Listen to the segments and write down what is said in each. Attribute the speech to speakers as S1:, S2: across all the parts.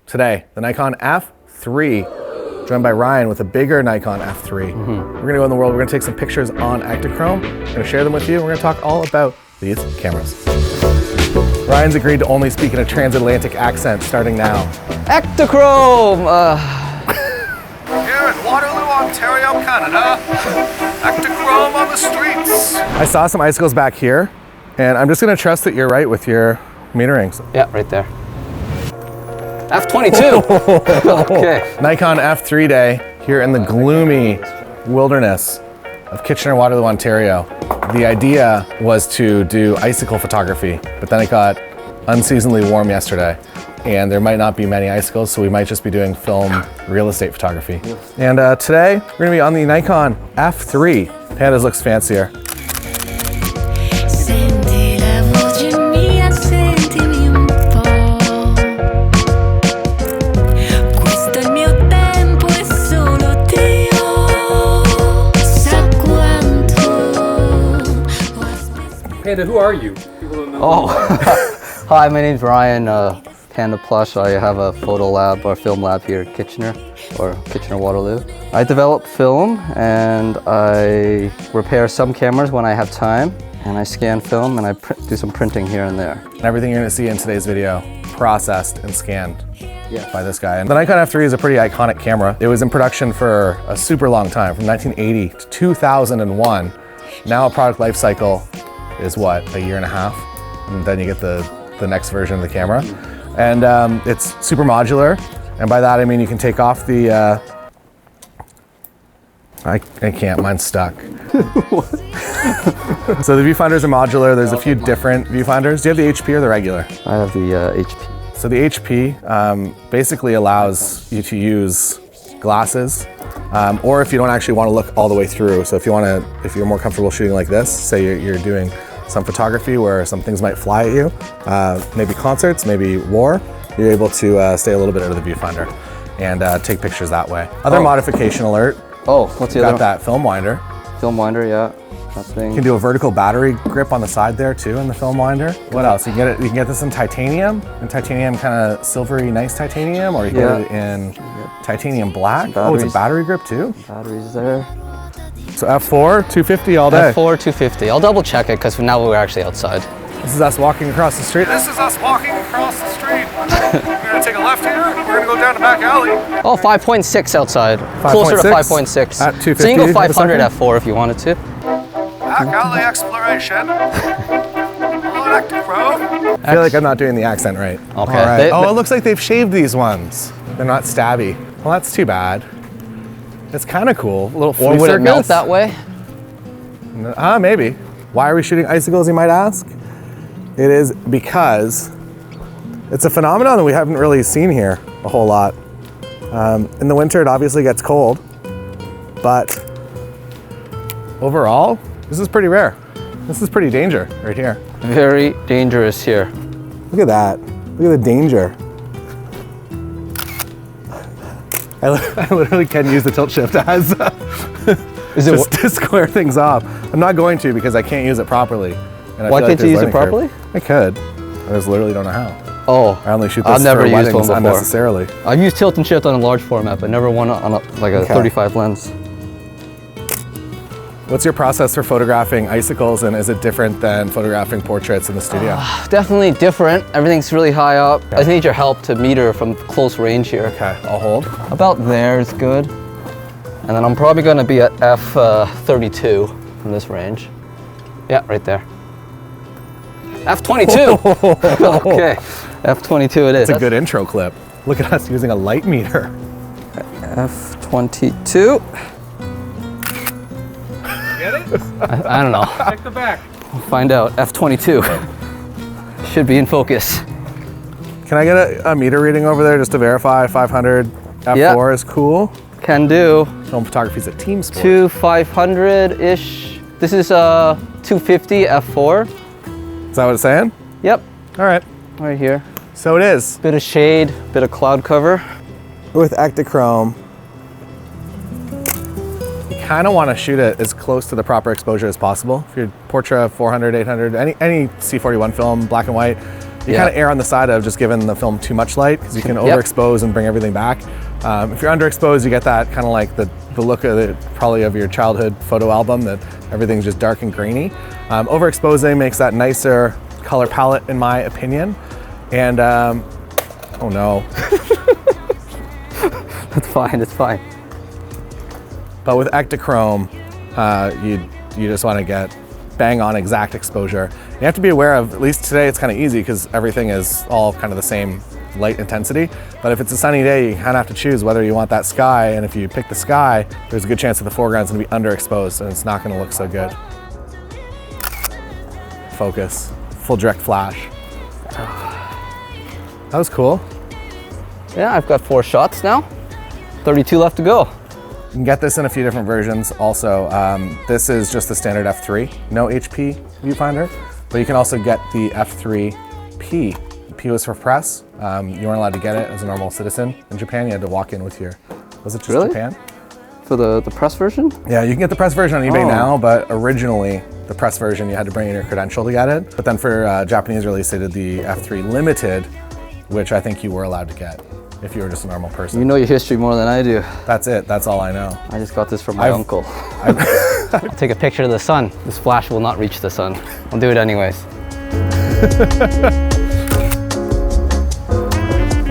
S1: Today, the Nikon F3, joined by Ryan with a bigger Nikon F3. We're gonna go in the world, we're gonna take some pictures on Ektachrome, we're gonna share them with you, we're gonna talk all about these cameras. Ryan's agreed to only speak in a transatlantic accent starting now.
S2: Ektachrome!
S1: Here in Waterloo, Ontario, Canada, Ektachrome on the streets. I saw some icicles back here, and I'm just gonna trust that you're right with your meterings.
S2: Yeah, right there. F22! Okay.
S1: Nikon F3 day here in the gloomy wilderness of Kitchener-Waterloo, Ontario. The idea was to do icicle photography, but then it got unseasonably warm yesterday, and there might not be many icicles, so we might just be doing film real estate photography. And today, we're gonna be on the Nikon F3. Yeah, this looks fancier.
S3: Panda, who are you?
S2: Oh, hi, my name's Ryan, Panda Plush. I have a photo lab or film lab here at Kitchener, or Kitchener-Waterloo. I develop film and I repair some cameras when I have time, and I scan film and I do some printing here and there.
S1: Everything you're gonna see in today's video, processed and scanned by this guy. And the Nikon F3 is a pretty iconic camera. It was in production for a super long time, from 1980 to 2001. Now a product life cycle is what, a year and a half? And then you get the next version of the camera. And it's super modular. And by that I mean you can take off the, I can't, mine's stuck. So the viewfinders are modular. There's a few different viewfinders. Do you have the HP or the regular?
S2: I have the HP.
S1: So the HP basically allows you to use glasses, or if you don't actually want to look all the way through. So if you're more comfortable shooting like this, say you're doing some photography where some things might fly at you, maybe concerts, maybe war, you're able to stay a little bit out of the viewfinder and take pictures that way. Other modification alert.
S2: Oh, what's the other?
S1: Got that film winder.
S2: Film winder, yeah. That thing.
S1: You can do a vertical battery grip on the side there too in the film winder. What else? You can get this in titanium, kind of silvery, nice titanium, or you can get it in titanium black. Oh, it's a battery grip too?
S2: Batteries there.
S1: So F4, 250 all day.
S2: F4, 250. I'll double check it because now we're actually outside.
S1: This is us walking across the street. This is us walking across the street. We're gonna take a left here. We're gonna go down the back alley.
S2: Oh, 5.6 outside.
S1: 5.
S2: Closer to 5.6.
S1: At 250.
S2: So you can go 500 F4 if you wanted to.
S1: Back alley exploration. On Ektachrome. I feel like I'm not doing the accent right.
S2: Okay.
S1: All right. It looks like they've shaved these ones. They're not stabby. Well, that's too bad. It's kind of cool. A little flea
S2: Or would it
S1: circus.
S2: melt that way?
S1: Maybe. Why are we shooting icicles, you might ask? It is because it's a phenomenon that we haven't really seen here a whole lot. In the winter, it obviously gets cold, but overall, this is pretty rare. This is pretty danger right here.
S2: Very dangerous here.
S1: Look at that. Look at the danger. I literally can use the tilt shift as just to square things off. I'm not going to because I can't use it properly. And
S2: Why can't you use it properly?
S1: I could. I just literally don't know how.
S2: Oh,
S1: I only shoot this
S2: I've never
S1: for
S2: used
S1: weddings
S2: one before.
S1: unnecessarily.
S2: I've used tilt and shift on a large format, but never one on a 35 lens.
S1: What's your process for photographing icicles, and is it different than photographing portraits in the studio?
S2: Definitely different. Everything's really high up. I just need your help to meter from close range here.
S1: Okay, I'll hold.
S2: About there is good. And then I'm probably going to be at F32 from this range. Yeah, right there. F22! Okay, F22 it is.
S1: It's a good intro clip. Look at us using a light meter.
S2: F22.
S3: Get it?
S2: I don't know.
S3: Check the back.
S2: We'll find out. F22. Should be in focus.
S1: Can I get a meter reading over there just to verify 500 F4 is cool?
S2: Can do.
S1: Film photography is a team sport.
S2: 500-ish. This is 250 F4.
S1: Is that what it's saying?
S2: Yep.
S1: All right.
S2: Right here.
S1: So it is.
S2: Bit of shade, bit of cloud cover.
S1: With Ektachrome, you kind of want to shoot it as close to the proper exposure as possible. If you're Portra 400, 800, any C41 film, black and white, You kind of err on the side of just giving the film too much light because you can overexpose and bring everything back. If you're underexposed, you get that kind of like the look of probably of your childhood photo album that everything's just dark and grainy. Overexposing makes that nicer color palette in my opinion. And oh no.
S2: That's fine, it's fine.
S1: But with Ektachrome, you just want to get bang on exact exposure. You have to be aware of, at least today it's kind of easy because everything is all kind of the same light intensity. But if it's a sunny day, you kind of have to choose whether you want that sky, and if you pick the sky, there's a good chance that the foreground's going to be underexposed and it's not going to look so good. Focus, full direct flash. That was cool.
S2: Yeah, I've got 4 shots now. 32 left to go.
S1: You can get this in a few different versions. Also, this is just the standard F3, no HP viewfinder, but you can also get the F3P. The P was for press. You weren't allowed to get it as a normal citizen in Japan. You had to walk in with your, was it just Japan?
S2: For the press version?
S1: Yeah, you can get the press version on eBay now, but originally the press version, you had to bring in your credential to get it. But then for Japanese release, they did the F3 Limited, which I think you were allowed to get if you were just a normal person.
S2: You know your history more than I do.
S1: That's it, that's all I know.
S2: I just got this from my uncle. Take a picture of the sun. This flash will not reach the sun. I'll do it anyways.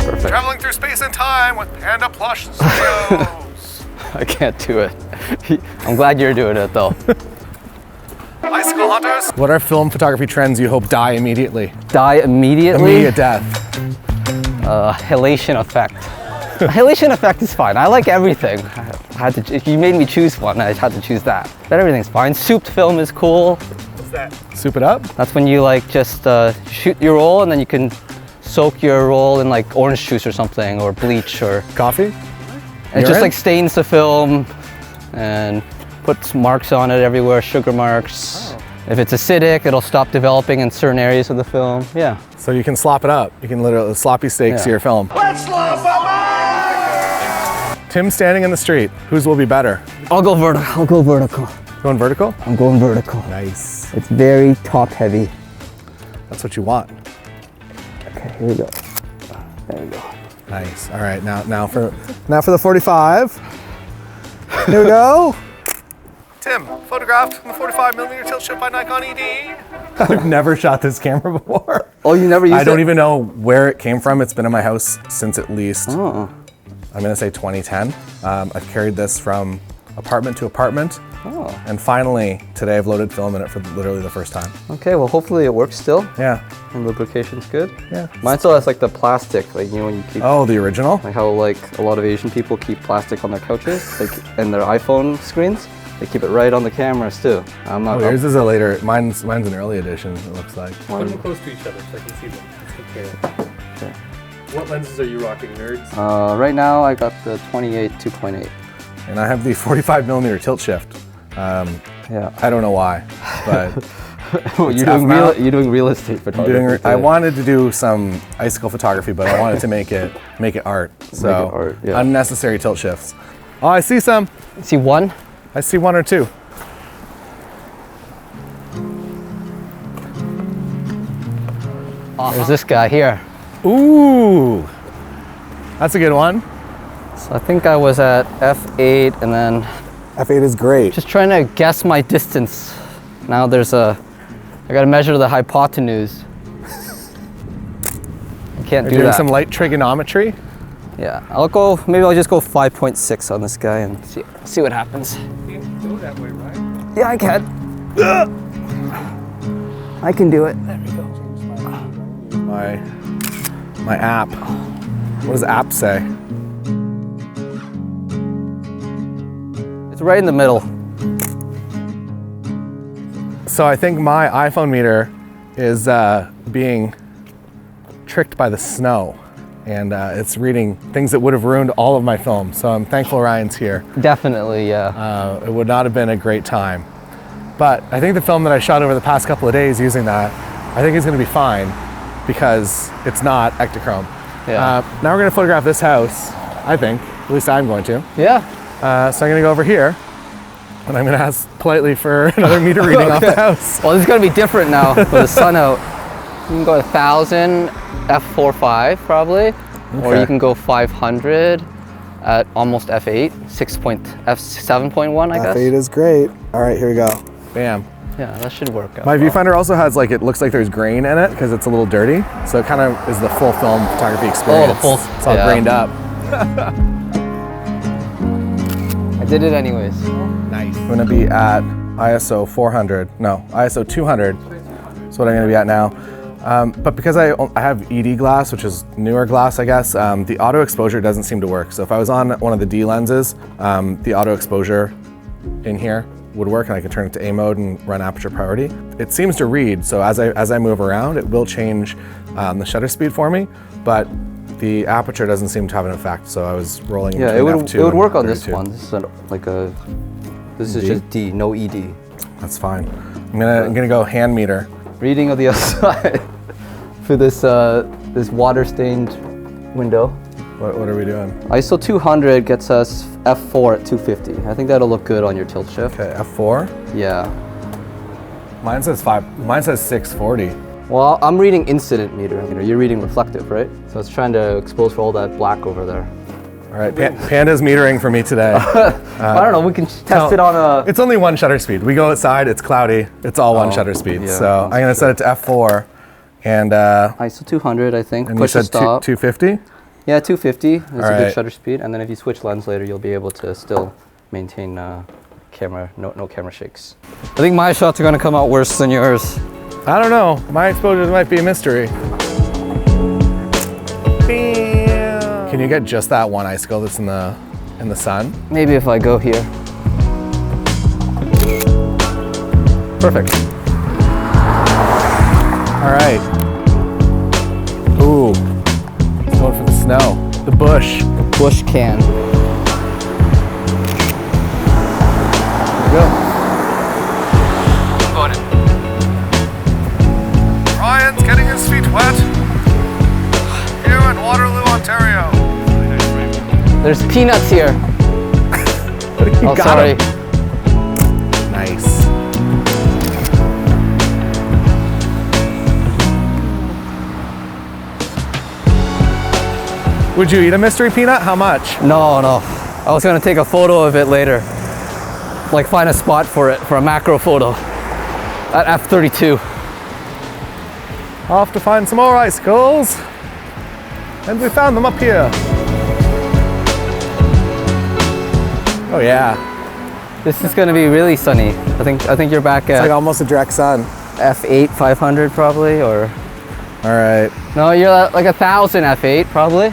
S2: Perfect.
S1: Traveling through space and time with Panda Plush Studios.
S2: I can't do it. I'm glad you're doing it though.
S1: Bicycle hunters. What are film photography trends you hope die immediately?
S2: Die immediately?
S1: Immediate death.
S2: Halation effect. Halation effect is fine. I like everything. If you made me choose one, I had to choose that. But everything's fine. Souped film is cool.
S1: What's that? Soup it up?
S2: That's when you like just shoot your roll and then you can soak your roll in like orange juice or something, or bleach or
S1: coffee.
S2: It just like stains the film and puts marks on it everywhere, sugar marks. Oh. If it's acidic, it'll stop developing in certain areas of the film. Yeah.
S1: So you can slop it up. You can literally sloppy steaks your film.
S4: Let's slop up!
S1: Tim standing in the street. Whose will be better?
S2: I'll go vertical. I'll go vertical.
S1: Going vertical?
S2: I'm going vertical.
S1: Nice.
S2: It's very top heavy.
S1: That's what you want.
S2: Okay, here we go. There we go.
S1: Nice. All right, now for the 45. Here we go. Tim, photographed from the 45mm tilt shift by Nikon ED. I've never shot this camera before.
S2: Oh, you never used it?
S1: I don't even know where it came from. It's been in my house since at least, I'm gonna say 2010. I've carried this from apartment to apartment. Oh. And finally, today I've loaded film in it for literally the first time.
S2: Okay, well hopefully it works still.
S1: Yeah.
S2: And lubrication's good.
S1: Yeah.
S2: Mine still has like the plastic, like you know when you keep.
S1: Oh, the original?
S2: Like how like a lot of Asian people keep plastic on their couches, like and their iPhone screens. They keep it right on the cameras too. I'm not.
S1: Yours is a later. Mine's an early edition. It looks like.
S3: Put them close to each other so I can see them. Let's compare them.
S2: Okay.
S3: What lenses are you rocking, nerds?
S2: Right now I got the 28 2.8.
S1: And I have the 45mm tilt shift.
S2: Yeah.
S1: I don't know why, but
S2: you're doing real estate photography.
S1: I wanted to do some icicle photography, but I wanted to make it art. So
S2: make it art, yeah.
S1: Unnecessary tilt shifts. Oh, I see some.
S2: See one?
S1: I see one or two.
S2: There's this guy here.
S1: Ooh, that's a good one.
S2: So I think I was at f8 and then
S1: F8 is great.
S2: just trying to guess my distance. Now I gotta measure the hypotenuse. I can't do
S1: doing
S2: that.
S1: some light trigonometry.
S2: Yeah, maybe I'll just go 5.6 on this guy and see what happens.
S3: You can't go that way, right?
S2: Yeah, I can. I can do it. There we go.
S1: My app. What does app say?
S2: It's right in the middle.
S1: So I think my iPhone meter is being tricked by the snow, and it's reading things that would have ruined all of my film. So I'm thankful Ryan's here.
S2: Definitely, yeah.
S1: It would not have been a great time. But I think the film that I shot over the past couple of days using that, I think is going to be fine because it's not Ektachrome.
S2: Yeah.
S1: Now we're going to photograph this house, I think. At least I'm going to.
S2: Yeah.
S1: So I'm going to go over here, and I'm going to ask politely for another meter reading off the house.
S2: Well, this is going to be different now with the sun out. You can go 1000 f4.5 probably, or
S1: Okay.
S2: you can go 500 at almost f8, f7.1 I guess.
S1: F8 is great. All right, here we go. Bam.
S2: Yeah, that should work out.
S1: My
S2: well.
S1: viewfinder also has like, it looks like there's grain in it because it's a little dirty. So it kind of is the full film photography experience.
S2: Oh, the full,
S1: It's all
S2: yeah.
S1: grained up.
S2: I did it anyways.
S1: Nice. I'm gonna be at ISO 400, no, ISO 200 is what I'm gonna be at now. But because I have ED glass, which is newer glass, I guess, the auto exposure doesn't seem to work. So if I was on one of the D lenses, the auto exposure in here would work and I could turn it to A mode and run aperture priority. It seems to read, so as I move around, it will change the shutter speed for me, but the aperture doesn't seem to have an effect. So I was rolling
S2: Yeah,
S1: between
S2: it would
S1: and
S2: work on this
S1: 32.
S2: one. This is just D, no ED.
S1: That's fine. I'm gonna go hand meter.
S2: Reading of the other side for this this water stained window.
S1: What are we doing?
S2: ISO 200 gets us f4 at 250. I think that'll look good on your tilt shift.
S1: Okay, F4.
S2: Yeah.
S1: Mine says 640.
S2: Well, I'm reading incident meter. You're reading reflective, right? So it's trying to expose for all that black over there.
S1: All right, Panda's metering for me today.
S2: I don't know. We can test it on a.
S1: It's only one shutter speed. We go outside, it's cloudy. It's all one shutter speed.
S2: yeah,
S1: So I'm gonna set it to F4, and
S2: ISO 200, I think.
S1: and
S2: Push
S1: you
S2: to
S1: said
S2: stop.
S1: 250.
S2: Yeah, 250 is a good
S1: right.
S2: shutter speed, and then if you switch lens later, you'll be able to still maintain camera, no camera shakes. I think my shots are gonna come out worse than yours.
S1: I don't know. My exposures might be a mystery. Bam. Can you get just that one icicle that's in the sun?
S2: Maybe if I go here. Perfect.
S1: All right. Ooh, it's going for the snow, the bush.
S2: Bush can.
S1: There we go.
S2: Got it.
S1: Ryan's getting his feet wet here in Waterloo, Ontario.
S2: There's peanuts here.
S1: You
S2: Oh,
S1: got
S2: sorry.
S1: him. Nice. Would you eat a mystery peanut? How much?
S2: No, no. I was gonna take a photo of it later. Like find a spot for it for a macro photo at f32.
S1: Off to find some more icicles. And we found them up here. Oh yeah.
S2: This is gonna be really sunny. I think you're back
S1: It's
S2: at
S1: like almost a direct sun.
S2: f8, 500 probably, or
S1: All right.
S2: no, you're at like 1000 f8 probably.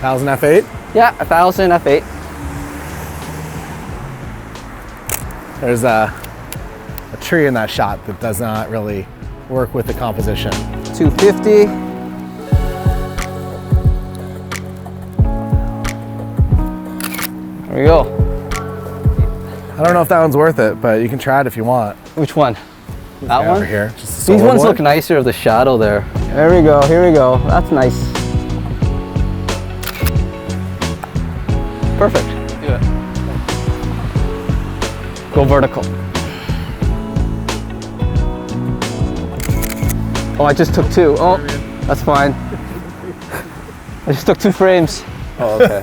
S1: 1000 F8.
S2: Yeah, 1000 f8.
S1: There's a tree in that shot that does not really work with the composition.
S2: 250. There we go.
S1: I don't know if that one's worth it, but you can try it if you want.
S2: Which one? That
S1: Yeah,
S2: one?
S1: over here. Just a
S2: These
S1: solar
S2: ones
S1: boy.
S2: look nicer of the shadow there. There we go, here we go. That's nice. Perfect. Yeah. Go vertical. Oh, I just took two. Oh, that's fine. I just took 2 frames. Oh, okay.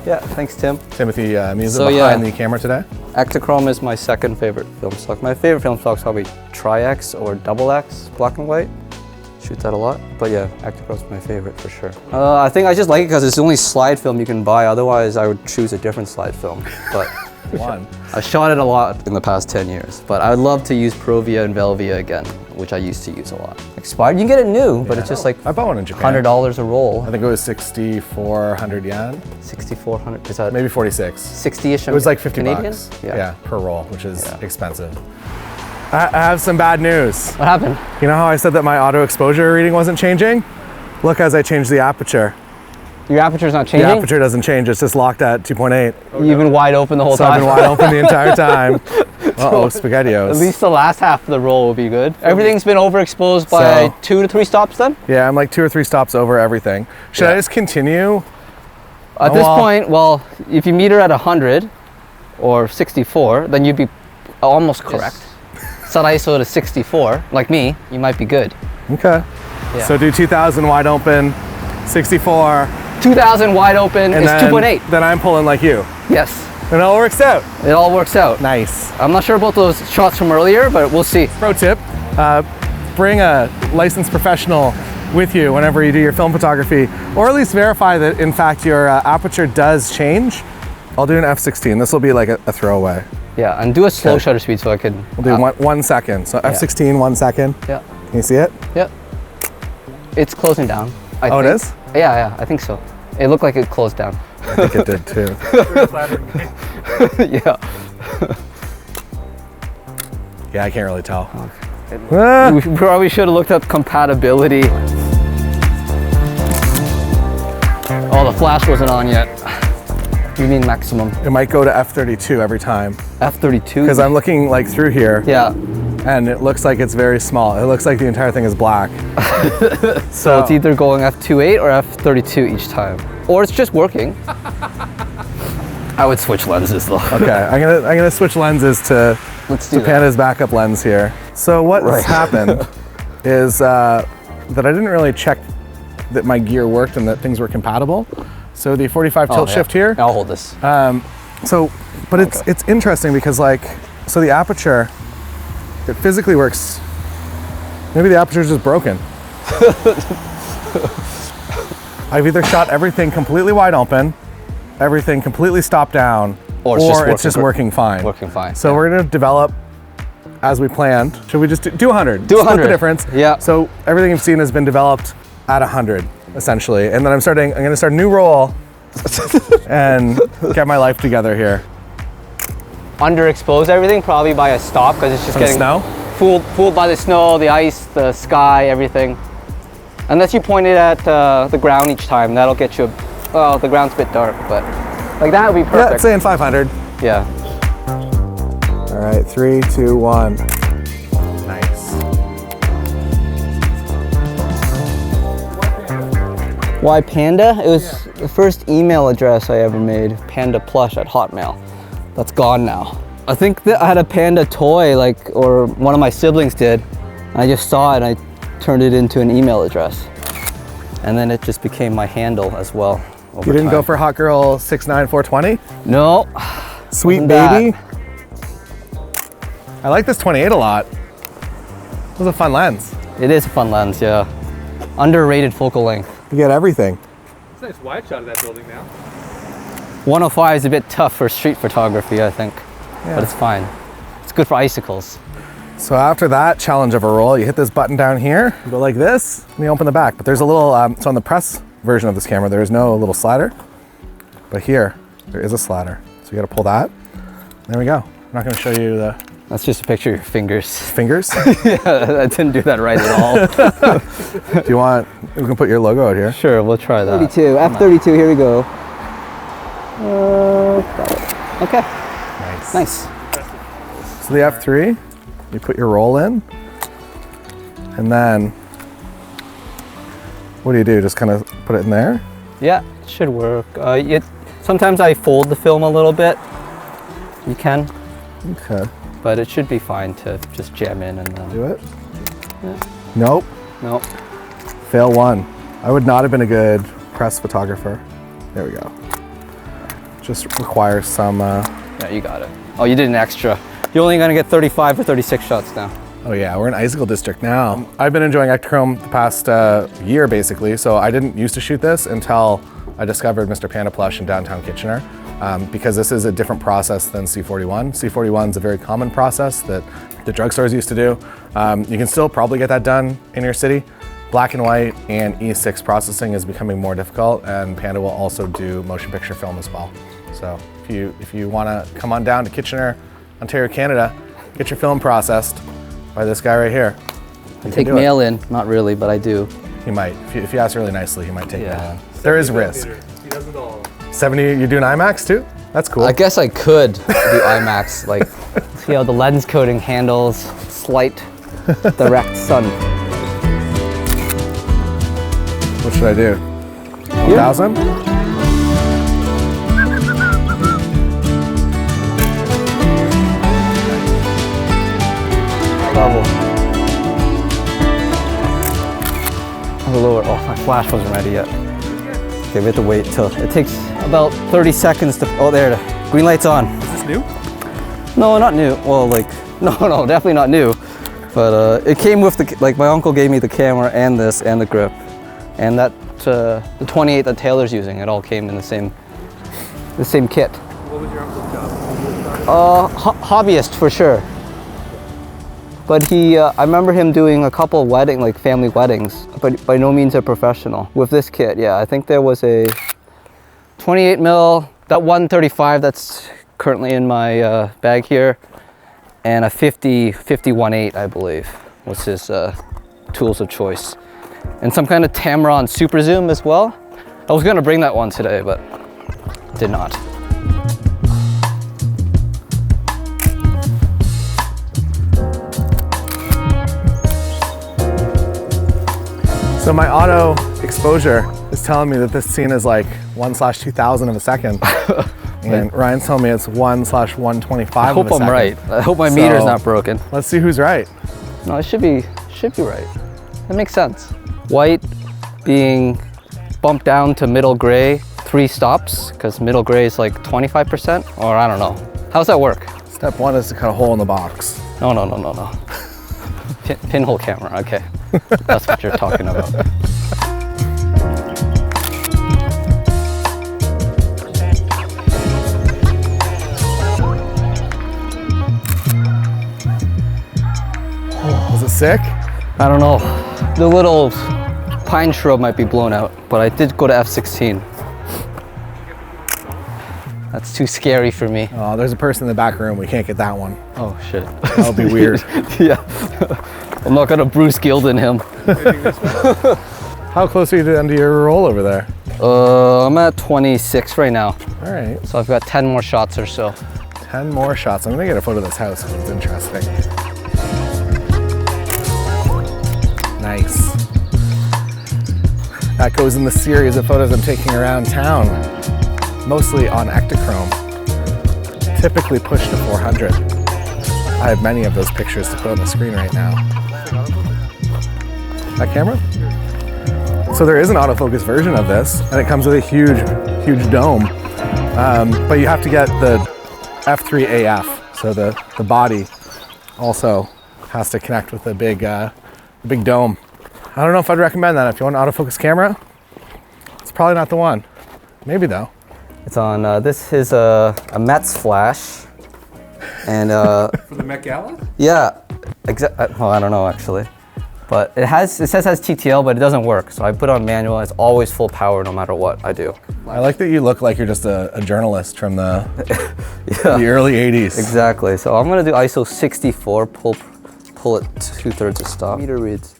S2: Yeah, thanks, Tim.
S1: Timothy Musa
S2: So,
S1: behind
S2: yeah.
S1: the camera today.
S2: Ektachrome is my second favorite film stock. My favorite film stock is probably Tri-X or Double X, black and white. Shoot that a lot, but yeah, Ektachrome's my favorite for sure. I think I just like it because it's the only slide film you can buy. Otherwise, I would choose a different slide film. But
S1: One.
S2: I shot it a lot in the past 10 years. But I would love to use Provia and Velvia again, which I used to use a lot. Expired, you can get it new, but it's just like
S1: I bought one in Japan.
S2: $100 a roll.
S1: I think it was 6,400 yen,
S2: 6,400. Is that
S1: maybe 46.
S2: 60-ish?
S1: It was like 50
S2: Canadian?
S1: bucks. Yeah, per roll, which is
S2: Yeah.
S1: expensive. I have some bad news.
S2: What happened?
S1: You know how I said that my auto exposure reading wasn't changing? Look as I changed the aperture.
S2: Your aperture's not
S1: The
S2: changing?
S1: aperture doesn't change, it's just locked at 2.8.
S2: You've been wide open the whole
S1: So I've
S2: time?
S1: been wide open the entire time. Uh-oh, SpaghettiOs.
S2: At least the last half of the roll will be good. Everything's been overexposed by
S1: So-
S2: 2 to 3 stops then?
S1: Yeah, I'm like 2 or 3 stops over everything. Should I
S2: Yeah.
S1: just continue?
S2: At this
S1: well-
S2: point, well, if you meter at 100 or 64, then you'd be almost correct. Set ISO to 64, like me, you might be good.
S1: Okay.
S2: Yeah.
S1: So do 2000 wide open, 64,
S2: 2000 wide open
S1: and
S2: is
S1: then,
S2: 2.8.
S1: then I'm pulling like you.
S2: Yes.
S1: And it all works out.
S2: It all works out.
S1: Nice.
S2: I'm not sure about those shots from earlier, but we'll see.
S1: Pro tip, bring a licensed professional with you whenever you do your film photography, or at least verify that in fact your aperture does change. I'll do an f16. This will be like a throwaway.
S2: Yeah, and do a slow
S1: Okay.
S2: shutter speed so I can...
S1: We'll do 1 second. So f16, 1 second.
S2: Yeah.
S1: Can you see it?
S2: Yeah. It's closing down. I
S1: Oh,
S2: think.
S1: it is?
S2: Yeah, I think so. It looked like it closed down.
S1: I think it did too.
S2: Yeah.
S1: Yeah, I can't really tell.
S2: We probably should have looked up compatibility. Oh, the flash wasn't on yet. You mean maximum?
S1: It might go to f32 every time.
S2: F32?
S1: Because I'm looking like through here.
S2: Yeah.
S1: And it looks like it's very small. It looks like the entire thing is black.
S2: So it's either going f2.8 or f32 each time. Or it's just working. I would switch lenses though.
S1: Okay, I'm gonna switch lenses to
S2: Let's do that.
S1: Panda's backup lens here. So what has happened is that I didn't really check that my gear worked and that things were compatible. So the 45 tilt shift here.
S2: I'll hold this.
S1: But it's interesting because so the aperture, it physically works. Maybe the aperture is just broken. I've either shot everything completely wide open, everything completely stopped down, or it's just working fine.
S2: Working fine.
S1: So we're gonna develop as we planned. Should we just do 100?
S2: Do 100.
S1: Split the difference.
S2: Yeah.
S1: So everything you've seen has been developed at 100, essentially. And then I'm gonna start a new roll and get my life together here.
S2: Underexpose everything probably by a stop because it's just
S1: From the
S2: getting
S1: snow?
S2: fooled by the snow, the ice, the sky, everything. Unless you point it at the ground each time, that'll get you. Well, the ground's a bit dark, but like that would be perfect.
S1: Yeah, saying 500.
S2: Yeah.
S1: All right, 3, 2, 1. Nice.
S2: Why Panda? It was the first email address I ever made, pandaplush@hotmail. That's gone now. I think that I had a Panda toy, or one of my siblings did. And I just saw it and I turned it into an email address. And then it just became my handle as well.
S1: You didn't go for Hot Girl 69420?
S2: No.
S1: Sweet
S2: Wasn't
S1: baby.
S2: that.
S1: I like this 28 a lot. It was a fun lens.
S2: It is a fun lens, yeah. Underrated focal length.
S1: You get everything.
S3: It's a nice wide shot of that building now.
S2: 105 is a bit tough for street photography, I think.
S1: Yeah.
S2: But it's fine. It's good for icicles.
S1: So after that challenge of a roll, you hit this button down here, you go like this, and you open the back. But there's a little, so on the press version of this camera, there is no little slider. But here, there is a slider. So you gotta pull that. There we go. I'm not gonna show you the
S2: That's just a picture of your fingers.
S1: fingers.
S2: Yeah, I didn't do that right at all.
S1: Do you want, we can put your logo out here.
S2: Sure, we'll try that.
S4: F32, here we go.
S2: Got it. Okay,
S1: Nice.
S2: nice.
S1: So the F3, you put your roll in, and then what do? Just kind of put it in there?
S2: Yeah, it should work. Sometimes I fold the film a little bit. You can,
S1: Okay,
S2: but it should be fine to just jam in and then.
S1: do it. Nope,
S2: Nope.
S1: fail 1. I would not have been a good press photographer. There we go. Just requires some,
S2: Yeah, you got it. Oh, you did an extra. You're only gonna get 35 or 36 shots now.
S1: oh yeah, we're in Icicle District now. I've been enjoying Ektachrome the past year basically, so I didn't used to shoot this until I discovered Mr. Panda Plush in downtown Kitchener, because this is a different process than C41. C41 is a very common process that the drugstores used to do. You can still probably get that done in your city. Black and white and E6 processing is becoming more difficult, and Panda will also do motion picture film as well. So if you want to come on down to Kitchener, Ontario, Canada, get your film processed by this guy right here. You
S2: Take
S1: can do it.
S2: mail in, not really, but I do.
S1: He might. If you ask really nicely, he might take
S2: Yeah.
S1: that. There is risk.
S3: He does it all.
S1: 70, you do an IMAX too? That's cool.
S2: I guess I could do IMAX, see how the lens coating handles slight direct sun.
S1: What should I do? 1,000?
S2: Level. lower. Oh, my flash wasn't ready yet. Okay, we have to wait till, it takes about 30 seconds to, oh there, the green light's on.
S3: Is this new?
S2: No, not new. Well, like, no, definitely not new. But it came with the, like my uncle gave me the camera and this and the grip. And that, the 28 that Taylor's using, it all came in the same kit.
S3: What was your uncle's job?
S2: Hobbyist for sure. But he, I remember him doing a couple of like family weddings, but by no means a professional. With this kit, yeah, I think there was a 28 mil, that 135 that's currently in my bag here, and a 50-1.8, I believe, was his tools of choice. And some kind of Tamron super zoom as well. I was gonna bring that one today, but did not.
S1: So my auto exposure is telling me that this scene is like 1/2000 of a second. And Ryan's telling me it's 1/125
S2: I hope I'm right. I hope my meter's not broken.
S1: Let's see who's right.
S2: No, it should be right. That makes sense. White being bumped down to middle gray 3 stops, because middle gray is like 25%, or I don't know. How's that work?
S1: Step 1 is to cut a hole in the box.
S2: No. Pinhole camera, okay. That's what you're talking about.
S1: Was it sick?
S2: I don't know. The little pine shrub might be blown out, but I did go to F16. That's too scary for me.
S1: Oh, there's a person in the back room. We can't get that one.
S2: Oh shit.
S1: That'll be weird.
S2: Yeah. I'm not gonna Bruce Gilden him.
S1: How close are you to the end of your roll over there?
S2: I'm at 26 right now.
S1: All right.
S2: So I've got 10 more shots or so.
S1: 10 more shots. I'm gonna get a photo of this house because it's interesting. Nice. That goes in the series of photos I'm taking around town, mostly on Ektachrome, typically pushed to 400. I have many of those pictures to put on the screen right now. That camera? So there is an autofocus version of this, and it comes with a huge dome. But you have to get the F3 AF, so the body also has to connect with the big dome. I don't know if I'd recommend that. If you want an autofocus camera, it's probably not the one. Maybe though.
S2: It's on, this is a Mets flash. And
S3: For the Met Gala?
S2: yeah, well, I don't know actually. But it says it has TTL, but it doesn't work. So I put on manual, and it's always full power no matter what I do.
S1: I like that you look like you're just a journalist from the early 80s.
S2: Exactly. So I'm gonna do ISO 64, pull it 2/3 of stop. Meter reads.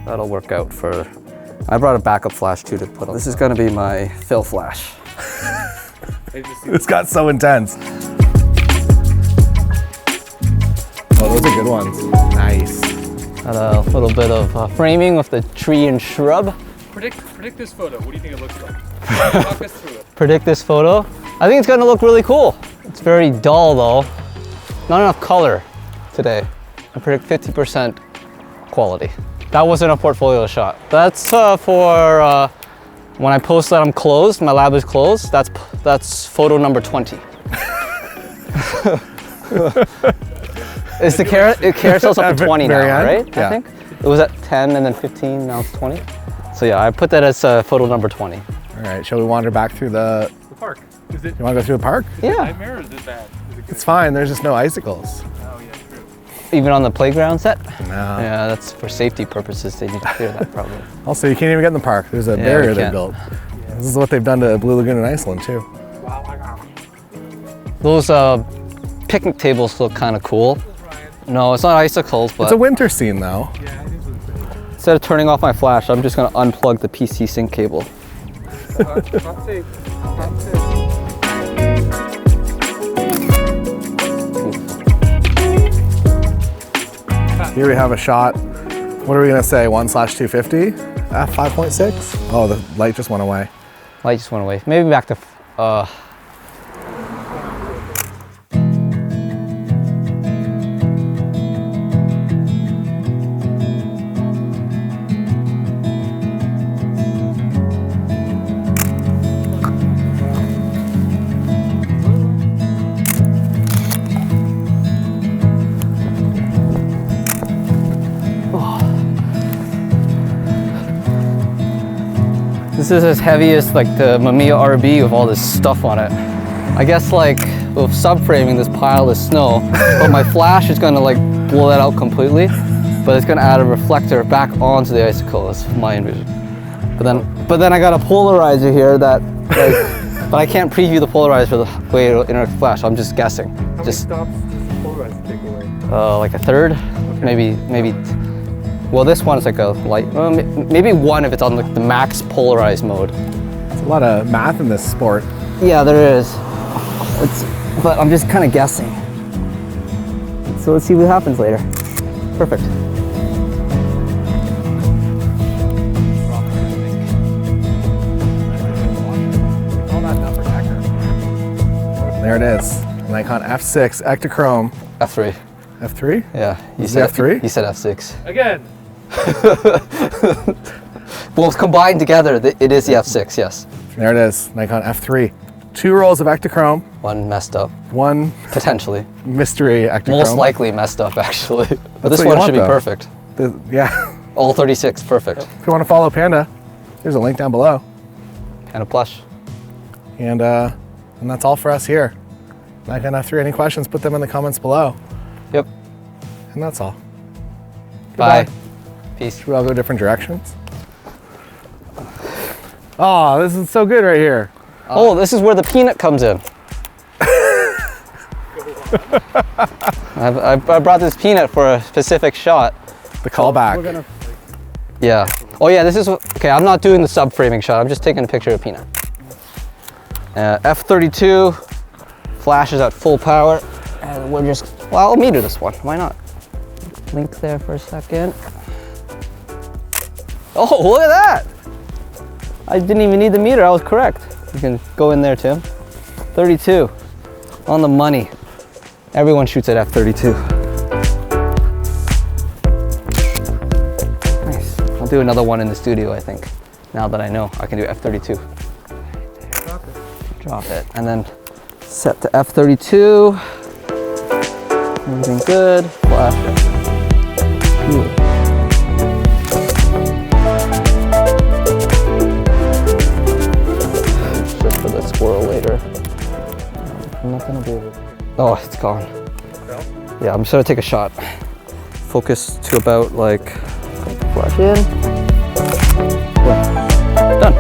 S2: That'll work out for. I brought a backup flash too to put on. This is gonna be my fill flash.
S1: This got so intense. Oh, those are good ones. Nice.
S2: Got a little bit of framing with the tree and shrub.
S3: Predict this photo. What do you think it looks like? Walk us through it.
S2: Predict this photo. I think it's gonna look really cool. It's very dull though. Not enough color today. I predict 50% quality. That wasn't a portfolio shot. That's for when I post that I'm closed, my lab is closed. That's photo number 20. It's the carousel's up to 20 now, right?
S1: Yeah.
S2: I think it was at 10 and then 15. Now it's 20. So yeah, I put that as photo number 20.
S1: All right, shall we wander back through the
S3: park. Is it
S1: You want to go through the park?
S3: a
S2: Yeah,
S3: nightmare or is it bad? Is it good?
S1: It's fine. There's just no icicles.
S3: Oh yeah, true.
S2: even on the playground set.
S1: No.
S2: Yeah, that's for safety purposes. They need to clear that probably.
S1: Also, you can't even get in the park. There's a
S2: Yeah,
S1: barrier
S2: we
S1: they
S2: can't.
S1: built. This is what they've done to Blue Lagoon in Iceland too.
S2: Those picnic tables look kind of cool. No, it's not icicles, but
S1: It's a winter scene though.
S3: Yeah, it is winter.
S2: instead of turning off my flash, I'm just gonna unplug the PC sync cable.
S3: Hot take. Hot take.
S1: Here we have a shot. What are we gonna say? 1/250? F5.6? Oh, the light just went away.
S2: Light just went away. Maybe back to. This is as heavy as like the Mamiya RB with all this stuff on it. I guess like with subframing this pile of snow, but my flash is gonna like blow that out completely, but it's gonna add a reflector back onto the icicle, is my envision. But then I got a polarizer here that like, but I can't preview the polarizer for the way it'll interact with flash. I'm just guessing.
S3: How many stops does polarizer take away?
S2: Like a third, okay. maybe. Well, this one is like a light, maybe one if it's on the max polarized mode.
S1: There's a lot of math in this sport.
S2: Yeah, there is. But I'm just kind of guessing. So let's see what happens later. Perfect.
S1: There it is. Nikon F6 Ektachrome.
S2: F3.
S1: F3?
S2: Yeah.
S1: You said F3?
S2: He said F6.
S3: Again.
S2: Well, it's combined together. It is the F6, yes.
S1: There it is. Nikon F3. 2 rolls of Ektachrome.
S2: One messed up.
S1: One
S2: potentially.
S1: Mystery Ektachrome.
S2: Most likely messed up, actually. But
S1: That's
S2: this one should be perfect.
S1: Yeah.
S2: All 36, perfect.
S1: If you want to follow Panda, there's a link down below.
S2: Panda plush.
S1: And that's all for us here. Nikon F3. Any questions? Put them in the comments below.
S2: Yep.
S1: And that's all.
S2: Bye.
S1: Goodbye.
S2: Peace.
S1: Should we all go different directions? Oh, this is so good right here.
S2: Oh, this is where the peanut comes in. I brought this peanut for a specific shot.
S1: The callback.
S2: Yeah. Oh yeah, this is, okay, I'm not doing the sub-framing shot. I'm just taking a picture of peanut. F32, flash is at full power. And we're just, well, I'll meter this one. Why not? Link there for a second. Oh, look at that! I didn't even need the meter, I was correct. You can go in there, Tim. 32, on the money. Everyone shoots at F32. Nice. I'll do another one in the studio, I think. Now that I know I can do F32. Drop it. And then set to F32. Everything good. Flash it. Good. Just for the squirrel later. I'm not gonna be able to. Oh, it's gone. Yeah, I'm just gonna take a shot. Focus to about like, flash in. Yeah. Done.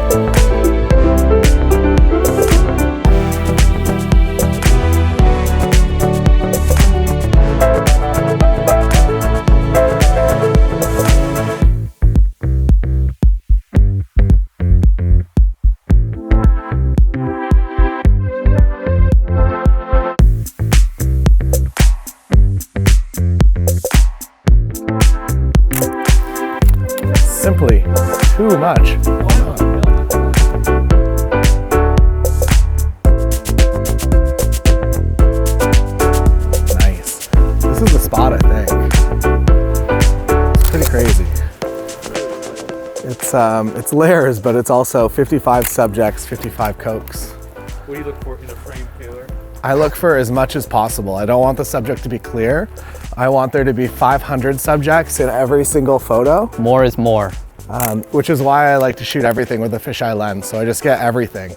S1: Simply too much. Nice. This is the spot, I think. It's pretty crazy. It's layers, but it's also 55 subjects, 55 cokes.
S3: What do you look for in a frame, Taylor?
S1: I look for as much as possible. I don't want the subject to be clear. I want there to be 500 subjects in every single photo.
S2: More is more.
S1: Which is why I like to shoot everything with a fisheye lens. So I just get everything.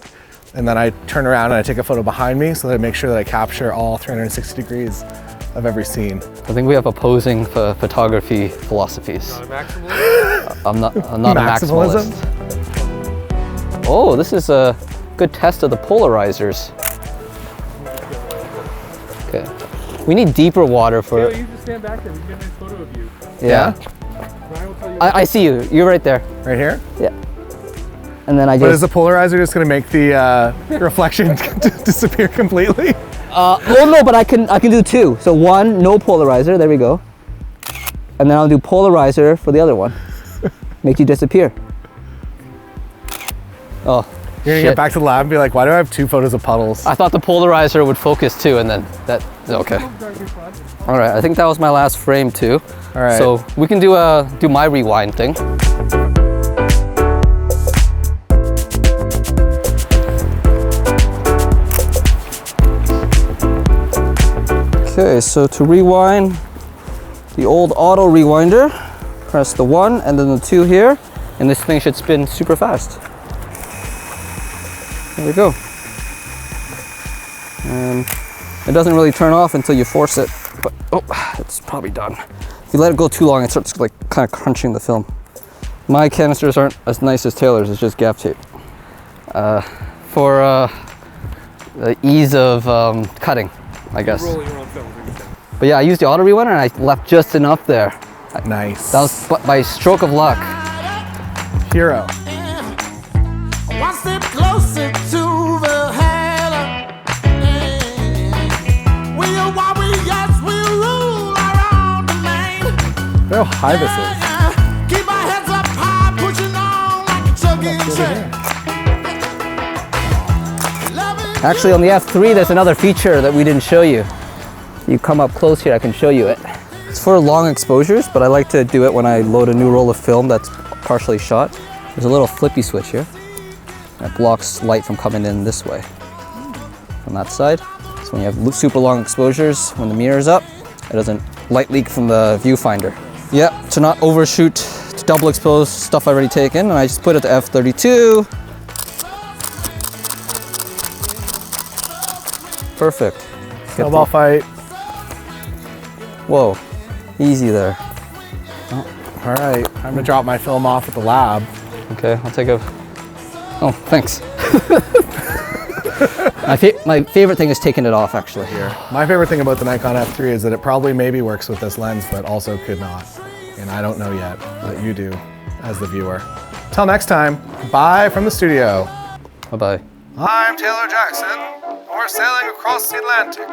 S1: And then I turn around and I take a photo behind me so that I make sure that I capture all 360 degrees of every scene.
S2: I think we have opposing photography philosophies.
S3: Not a maximalist?
S2: I'm not a maximalist. Oh, this is a good test of the polarizers. Okay. We need deeper water for...
S3: Taylor, you just stand back there. We can get a nice photo of you.
S2: Yeah.
S3: Ryan will tell you.
S2: I see you. You're right there.
S1: Right here?
S2: Yeah. And then I
S1: But is
S2: just...
S1: the polarizer just gonna make the reflection disappear completely?
S2: oh no, but I can do two. So one, no polarizer. There we go. And then I'll do polarizer for the other one. Make you disappear. Oh.
S1: You're gonna get back to the lab and be like, why do I have 2 photos of puddles?
S2: I thought the polarizer would focus too, and then that, okay. All right, I think that was my last frame too.
S1: All right.
S2: So we can do my rewind thing. Okay, so to rewind, the old auto rewinder, press the 1 and then the 2 here, and this thing should spin super fast. There we go. And it doesn't really turn off until you force it, but oh, it's probably done. If you let it go too long, it starts like kind of crunching the film. My canisters aren't as nice as Taylor's, it's just gaff tape. For the ease of cutting, I guess.
S3: Roll your own film.
S2: But yeah, I used the auto rewinder and I left just enough there.
S1: Nice.
S2: That was by stroke of luck.
S1: Hero.
S4: One step closer to the hell. We are what we yes, we rule around the main.
S1: Look how high this is.
S4: Keep our heads up high, pushing on like a chugging train.
S2: Actually, on the F3, there's another feature that we didn't show you. You come up close here, I can show you it. It's for long exposures, but I like to do it when I load a new roll of film that's partially shot. There's a little flippy switch here that blocks light from coming in this way from that side. So when you have super long exposures, when the mirror's up, it doesn't light leak from the viewfinder. Yeah, to not overshoot, to double expose stuff I've already taken, and I just put it to f32. Perfect.
S1: Snowball fight.
S2: Whoa, easy there.
S1: All right, time to drop my film off at the lab.
S2: Okay, I'll take a. Oh, thanks. my favorite thing is taking it off, actually.
S1: Here. My favorite thing about the Nikon F3 is that it probably maybe works with this lens, but also could not. And I don't know yet, but you do as the viewer. Till next time, bye from the studio.
S2: Bye-bye.
S1: I'm Taylor Jackson. We're sailing across the Atlantic.